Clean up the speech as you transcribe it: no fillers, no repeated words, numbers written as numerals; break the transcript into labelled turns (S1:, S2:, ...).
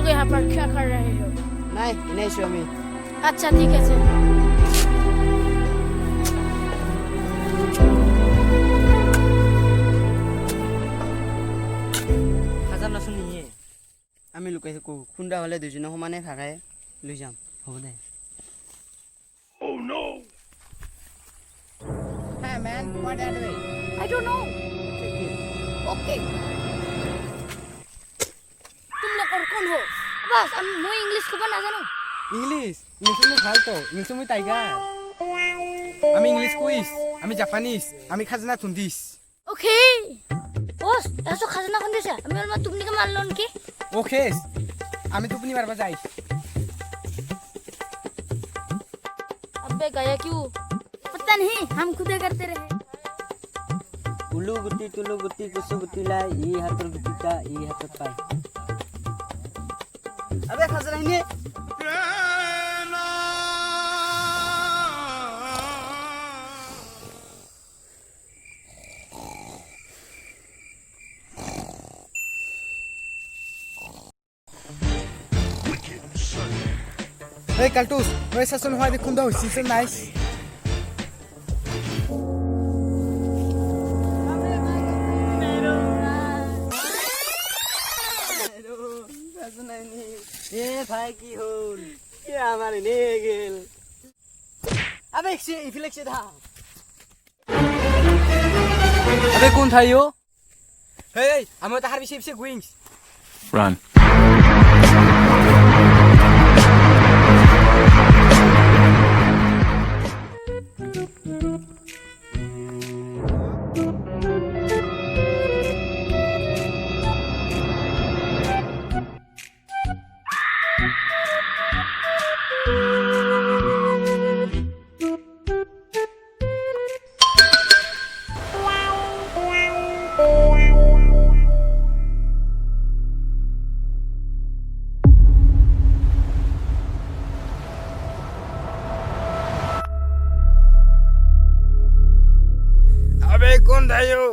S1: यहाँ पर क्या कर रहे हो?
S2: নাই এনেই আছো আমি
S1: अच्छा ठीक है सर।
S3: খাজানা শুনিয়ে
S2: আমি লুকাইছো খুন্দা হলে দুজনে সমানে ভাগাই লৈ যাম
S3: হ'ব দে
S2: Hey man, what are you doing?
S1: I don't know. Okay. तुम लोग और कौन हो? बस हम मुझे इंग्लिश खबर ना जानो।
S4: ইংলিশ ইংলিশ মই ভাল তো ইংলিশ মই টাইগার আমি ইংলিশ কুইজ আমি জাপানিজ আমি খাজনা থুন্দিস
S1: ओके। बस ऐसा खजाना कौन देसा? मैं और तुमने के मान लो उनके।
S4: ওকে আমি তুপনি মারবা যাই
S1: अबे गया क्यों? पता नहीं हम खुद ही करते रहे।
S3: উলু গুটি তুলু গুটি কুচু গুটি লাই ই হাতৰ গুটিটা ই হাতত পায়
S2: আবে খাজনা ইনে
S4: এই কালটুস ওই শাসন হয় দেখুন দাও সিজন নাইস
S3: এ ভাই কি হল এ আমার এনে গেল
S2: আবে ইফিলেক্সে দা
S4: আবে কোন থাইও হেই আমি তাহার বিশে বিশে গুইংস
S5: Run.
S4: আবে কোন থাইও